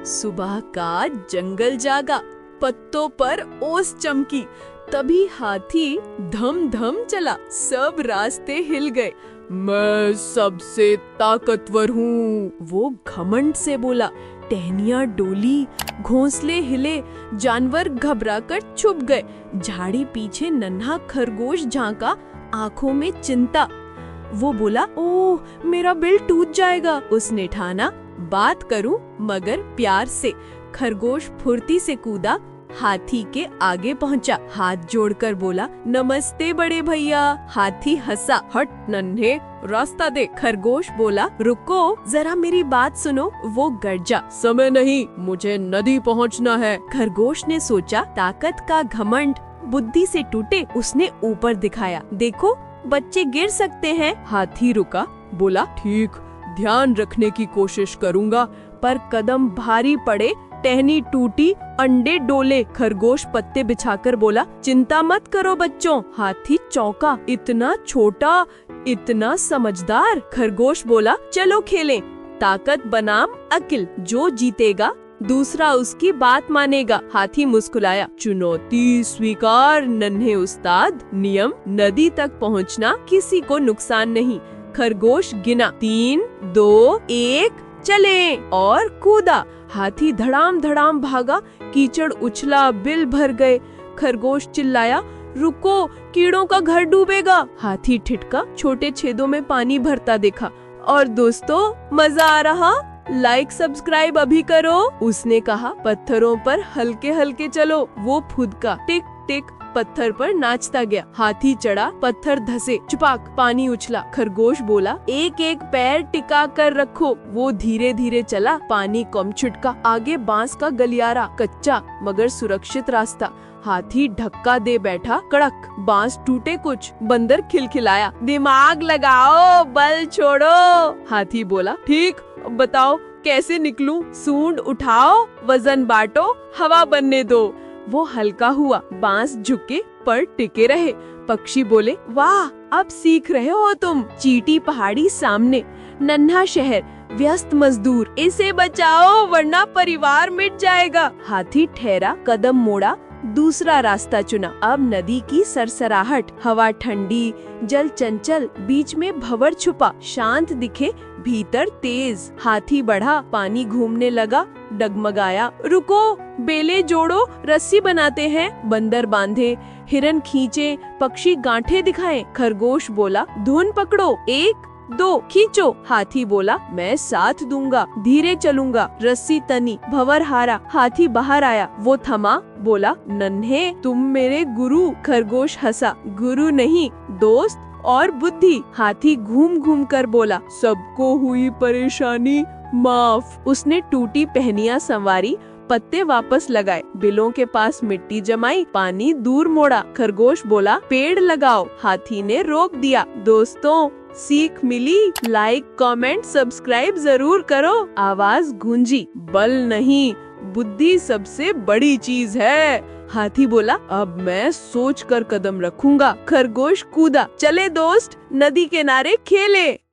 सुबह का जंगल जागा, पत्तों पर ओस चमकी, तभी हाथी धम धम चला, सब रास्ते हिल गए। मैं सबसे ताकतवर हूँ, वो घमंड से बोला। टहनियाँ डोली, घोंसले हिले, जानवर घबराकर छुप गए। झाड़ी पीछे नन्हा खरगोश झांका, आंखों में चिंता। वो बोला, ओह मेरा बिल टूट जाएगा। उसने ठाना, बात करूं मगर प्यार से। खरगोश फुर्ती से कूदा, हाथी के आगे पहुंचा, हाथ जोड़कर बोला, नमस्ते बड़े भैया। हाथी हंसा, हट नन्हे, रास्ता दे। खरगोश बोला, रुको जरा मेरी बात सुनो। वो गर्जा, समय नहीं, मुझे नदी पहुंचना है। खरगोश ने सोचा, ताकत का घमंड बुद्धि से टूटे। उसने ऊपर दिखाया, देखो बच्चे गिर सकते हैं। हाथी रुका, बोला, ठीक, ध्यान रखने की कोशिश करूंगा। पर कदम भारी पड़े, टहनी टूटी, अंडे डोले। खरगोश पत्ते बिछाकर बोला, चिंता मत करो बच्चों। हाथी चौंका, इतना छोटा, इतना समझदार। खरगोश बोला, चलो खेलें। ताकत बनाम अकिल, जो जीतेगा दूसरा उसकी बात मानेगा। हाथी मुस्कुराया, चुनौती स्वीकार नन्हे उस्ताद। नियम, नदी तक पहुंचना, किसी को नुकसान नहीं। खरगोश गिना, 3, 2, 1, चले, और कूदा। हाथी धड़ाम धड़ाम भागा, कीचड़ उछला, बिल भर गए। खरगोश चिल्लाया, रुको, कीड़ों का घर डूबेगा। हाथी ठिठका, छोटे छेदों में पानी भरता देखा। और दोस्तों, मजा आ रहा? लाइक सब्सक्राइब अभी करो। उसने कहा, पत्थरों पर हल्के हल्के चलो। वो फुदका, टिक टिक, पत्थर पर नाचता गया। हाथी चढ़ा, पत्थर धसे, चुपाक, पानी उछला। खरगोश बोला, एक एक पैर टिका कर रखो। वो धीरे धीरे चला, पानी कम छिटका। आगे बांस का गलियारा, कच्चा मगर सुरक्षित रास्ता। हाथी धक्का दे बैठा, कड़क, बांस टूटे कुछ। बंदर खिलखिलाया, दिमाग लगाओ, बल छोड़ो। हाथी बोला, ठीक, बताओ कैसे निकलूं? सूंड उठाओ, वजन बांटो, हवा बनने दो। वो हल्का हुआ, बांस झुके पर टिके रहे। पक्षी बोले, वाह, अब सीख रहे हो तुम। चींटी पहाड़ी सामने, नन्हा शहर, व्यस्त मजदूर, इसे बचाओ वरना परिवार मिट जाएगा। हाथी ठहरा, कदम मोड़ा, दूसरा रास्ता चुना। अब नदी की सरसराहट, हवा ठंडी, जल चंचल, बीच में भंवर छुपा, शांत दिखे, भीतर तेज। हाथी बढ़ा, पानी घूमने लगा, डगमगाया, रुको, बेले जोड़ो, रस्सी बनाते हैं। बंदर बांधे, हिरन खींचे, पक्षी गांठे दिखाए। खरगोश बोला, धुन पकड़ो, 1, 2, खींचो। हाथी बोला, मैं साथ दूंगा, धीरे चलूंगा। रस्सी तनी, भंवर हारा, हाथी बाहर आया। वो थमा, बोला, नन्हे तुम मेरे गुरु। खरगोश हंसा, गुरु नहीं, दोस्त और बुद्धि। हाथी घूम घूम कर बोला, सबको हुई परेशानी माफ। उसने टूटी पहनियां संवारी, पत्ते वापस लगाए, बिलों के पास मिट्टी जमाई, पानी दूर मोड़ा। खरगोश बोला, पेड़ लगाओ। हाथी ने रोक दिया। दोस्तों, सीख मिली? लाइक, कमेंट, सब्सक्राइब जरूर करो। आवाज गूंजी, बल नहीं, बुद्धि सबसे बड़ी चीज है। हाथी बोला, अब मैं सोच कर कदम रखूंगा। खरगोश कूदा, चले दोस्त, नदी किनारे खेले।